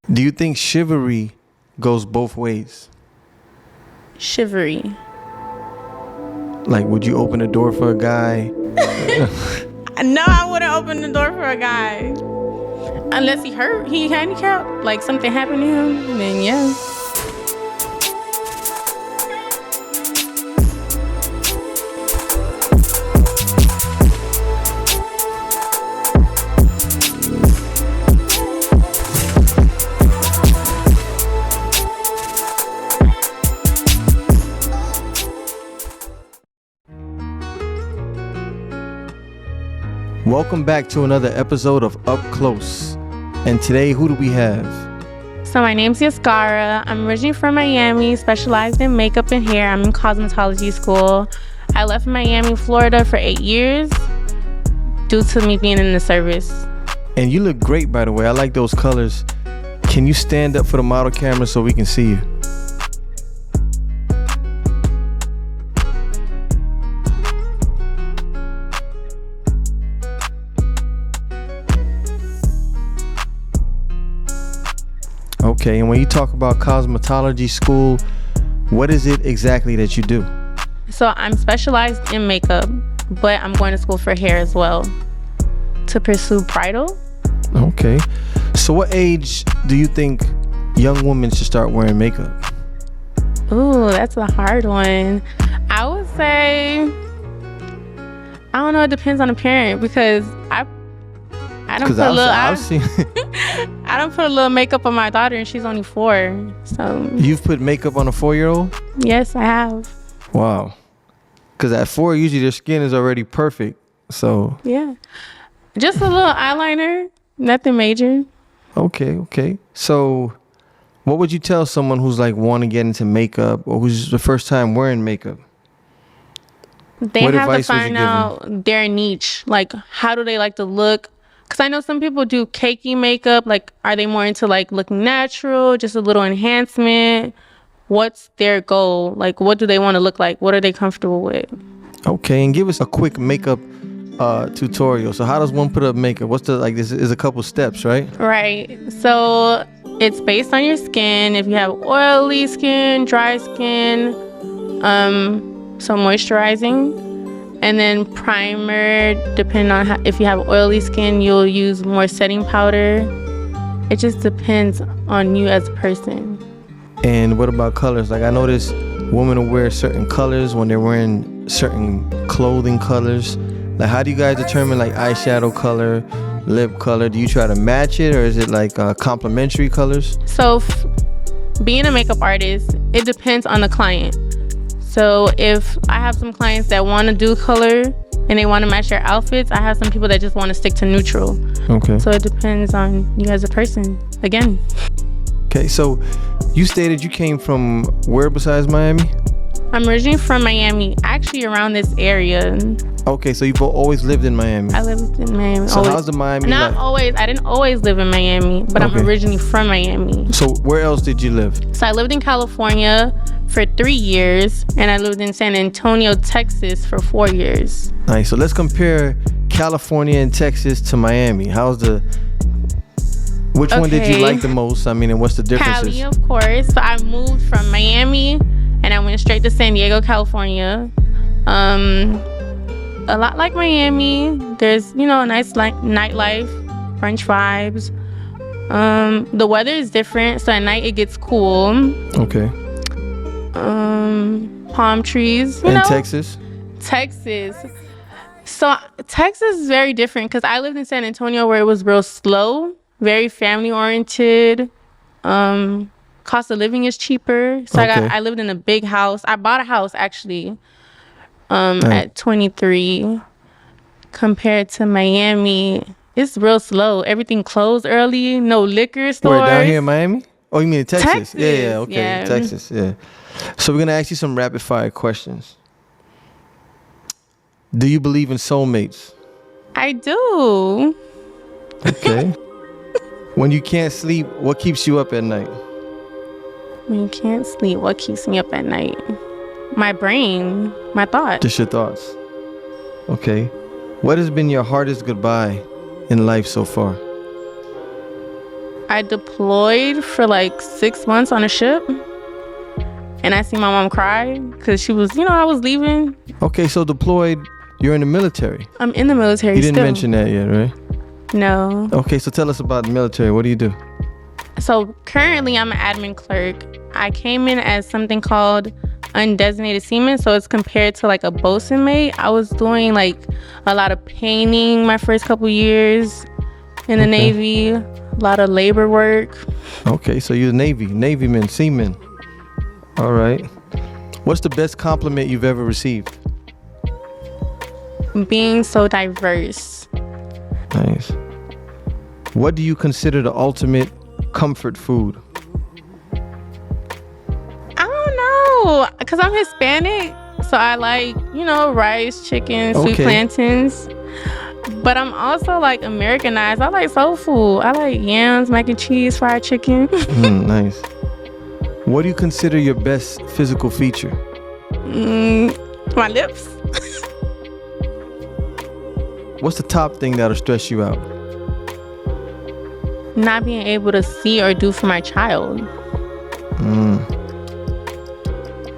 Do you think chivalry goes both ways? Chivalry. Like, would you open a door for a guy? No, I wouldn't open the door for a guy. Unless he hurt, he handicapped, like something happened to him, then yeah. Welcome back to another episode of Up Close. And today, who do we have? So my name's Yaskara. I'm originally from Miami, specialized in makeup and hair. I'm in cosmetology school. I left Miami, Florida for 8 years due to me being in the service. And you look great, by the way. I like those colors. Can you stand up for the model camera so we can see you? Okay, and when you talk about cosmetology school, what is it exactly that you do? So I'm specialized in makeup, but I'm going to school for hair as well to pursue bridal. Okay. So what age do you think young women should start wearing makeup? Ooh, that's a hard one. I would say, I don't know, it depends on the parent because I don't put a little I don't put a little makeup on my daughter and she's only 4. So You've put makeup on a 4-year-old? Yes, I have. Wow. Because at 4, usually their skin is already perfect. So Yeah. Just a little eyeliner, nothing major. Okay. So what would you tell someone who's like want to get into makeup or who's the first time wearing makeup? They have to find out their niche. Like, how do they like to look? Because I know some people do cakey makeup. Like, are they more into like looking natural, just a little enhancement? What's their goal? Like, what do they want to look like? What are they comfortable with? Okay, and give us a quick makeup tutorial. So how does one put up makeup? What's the, like, this is a couple steps, right? Right. So it's based on your skin. If you have oily skin, dry skin, so moisturizing. And then primer, depending on if you have oily skin, you'll use more setting powder. It just depends on you as a person. And what about colors? Like, I notice women will wear certain colors when they're wearing certain clothing colors. Like, how do you guys determine like eyeshadow color, lip color? Do you try to match it or is it like complementary colors? So being a makeup artist, it depends on the client. So if I have some clients that want to do color and they want to match their outfits, I have some people that just want to stick to neutral. Okay. So it depends on you as a person, again. Okay, so you stated you came from where besides Miami? I'm originally from Miami, actually around this area. Okay, so you've always lived in Miami? I lived in Miami. So how's the Miami Not life? Always. I didn't always live in Miami, but I'm originally from Miami. So where else did you live? So I lived in California for 3 years, and I lived in San Antonio, Texas for 4 years. Nice. So let's compare California and Texas to Miami. Which one did you like the most? I mean, and what's the differences? Cali, of course. So I moved from Miami, and I went straight to San Diego, California. A lot like Miami. There's, a nice nightlife, French vibes. The weather is different, so at night it gets cool. Okay. Palm trees. Texas? Texas. So Texas is very different because I lived in San Antonio where it was real slow, very family oriented. Cost of living is cheaper. So I lived in a big house. I bought a house actually at 23. Compared to Miami, it's real slow. Everything closed early. No liquor stores. Where, down here in Miami? Oh, you mean in Texas? Texas. Yeah, okay. Yeah. Texas, yeah. So we're going to ask you some rapid fire questions. Do you believe in soulmates? I do. Okay. When you can't sleep, what keeps you up at night? When you can't sleep, what keeps me up at night? My brain, my thoughts. Just your thoughts. Okay. What has been your hardest goodbye in life so far? I deployed for like 6 months on a ship, and I see my mom cry because she was, I was leaving. Okay, so deployed, you're in the military. I'm in the military. You didn't still. mention that yet, right? No. Okay, so tell us about the military. What do you do? So currently I'm an admin clerk. I came in as something called undesignated seaman, so it's compared to like a bosun mate. I was doing like a lot of painting my first couple years in the Navy, a lot of labor work. Okay, so you're Navyman, seaman. All right. What's the best compliment you've ever received? Being so diverse. Nice. What do you consider the ultimate comfort food? I don't know, because I'm Hispanic, so I like, rice, chicken, sweet plantains. But I'm also like Americanized. I like soul food. I like yams, mac and cheese, fried chicken. Nice. What do you consider your best physical feature? My lips. What's the top thing that'll stress you out? Not being able to see or do for my child.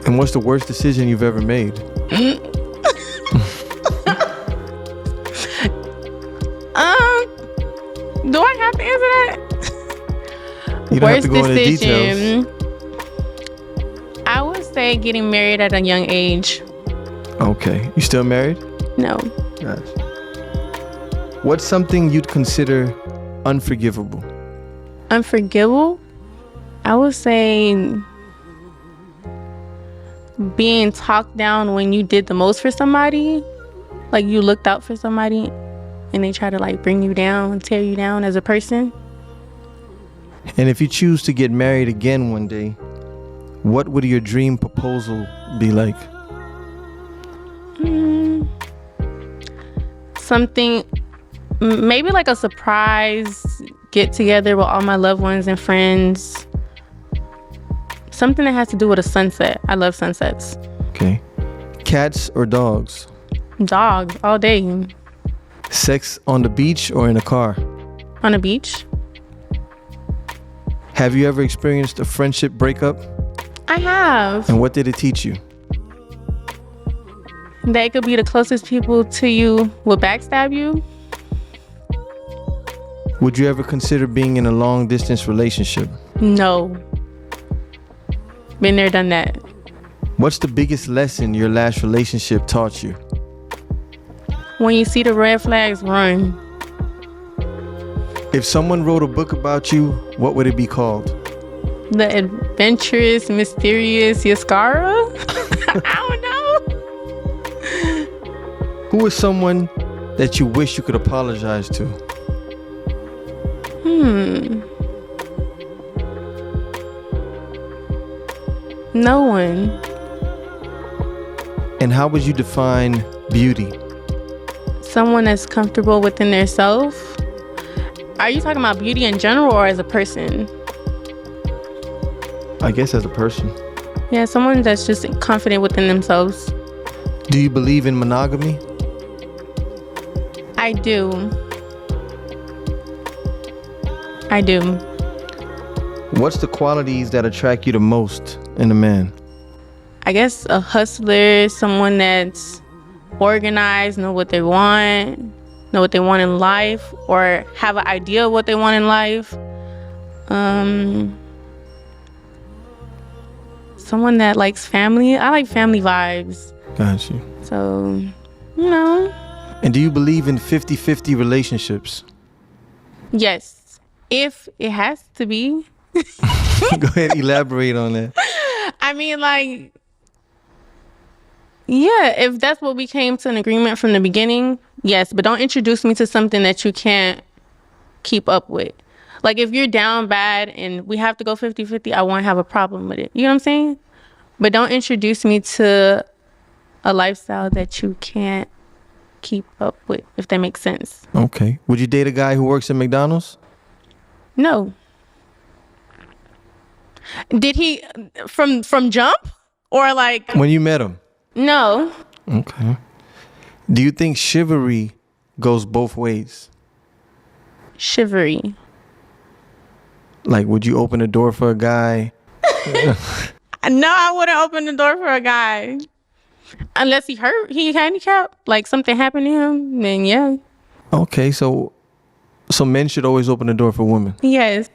And what's the worst decision you've ever made? Do I have to answer that? You don't have to go into details. I would say getting married at a young age. Okay. You still married? No. Gotcha. What's something you'd consider unforgivable? Unforgivable? I would say being talked down when you did the most for somebody. Like you looked out for somebody and they try to like bring you down, tear you down as a person. And if you choose to get married again one day, what would your dream proposal be like? Something, maybe like a surprise get together with all my loved ones and friends. Something that has to do with a sunset. I love sunsets. Okay. Cats or dogs? Dogs all day. Sex on the beach or in a car? On a beach. Have you ever experienced a friendship breakup? I have. And what did it teach you? They could be the closest people to you will backstab you. Would you ever consider being in a long distance relationship? No. Been there, done that. What's the biggest lesson your last relationship taught you? When you see the red flags, run. If someone wrote a book about you, what would it be called? The adventurous, mysterious Yaskara? I don't know. Who is someone that you wish you could apologize to? No one. And how would you define beauty? Someone that's comfortable within their self. Are you talking about beauty in general or as a person? I guess as a person. Yeah, someone that's just confident within themselves. Do you believe in monogamy? I do. I do. What's the qualities that attract you the most in a man? I guess a hustler, someone that's organized, know what they want in life, or have an idea of what they want in life. Someone that likes family. I like family vibes. Got you. So, And do you believe in 50-50 relationships? Yes. If it has to be. Go ahead, elaborate on that. I mean, like, yeah, if that's what we came to an agreement from the beginning, yes, but don't introduce me to something that you can't keep up with. Like, if you're down bad and we have to go 50-50, I won't have a problem with it. You know what I'm saying? But don't introduce me to a lifestyle that you can't keep up with, if that makes sense. Okay. Would you date a guy who works at McDonald's? No. Did he from jump or like when you met him? No. Okay. Do you think chivalry goes both ways? Chivalry. Like, would you open the door for a guy? No, I wouldn't open the door for a guy. Unless he handicapped, like something happened to him, then yeah. Okay, so men should always open the door for women. Yes.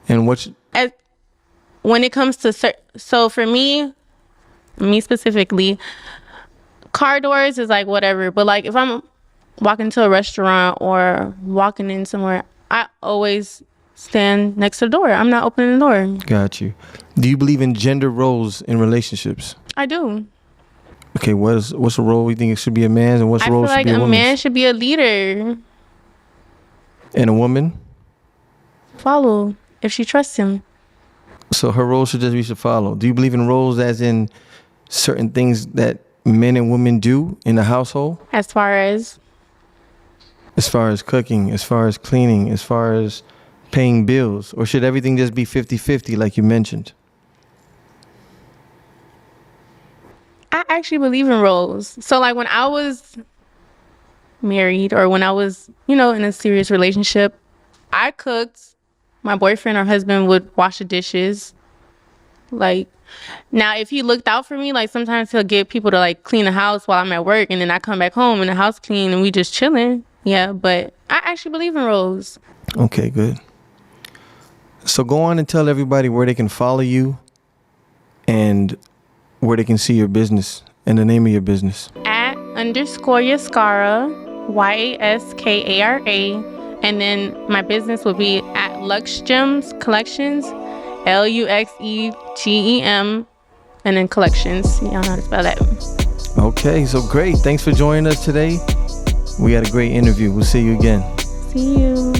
And When it comes to so for me specifically, car doors is like whatever. But like if I'm walking to a restaurant or walking in somewhere, I always stand next to the door. I'm not opening the door. Got you. Do you believe in gender roles in relationships? I do. Okay, what's the role you think it should be a man's, and what's the role should be a woman's? I feel like a man should be a leader. And a woman? Follow if she trusts him. So her role should just be to follow. Do you believe in roles as in certain things that men and women do in the household? As far as cooking, as far as cleaning, as far as paying bills? Or should everything just be 50-50 like you mentioned? I actually believe in roles. So like when I was married or when I was, in a serious relationship, I cooked. My boyfriend or husband would wash the dishes. Like, now if he looked out for me, like sometimes he'll get people to like clean the house while I'm at work, and then I come back home and the house clean and we just chilling. Yeah, but I actually believe in roles. Okay, good. So go on and tell everybody where they can follow you and where they can see your business and the name of your business. @_Yaskara, YASKARA, and then my business will be at Lux Gems Collections, LUXEGEM, and then Collections. Y'all know how to spell that. Okay, so great. Thanks for joining us today. We had a great interview. We'll see you again. See you.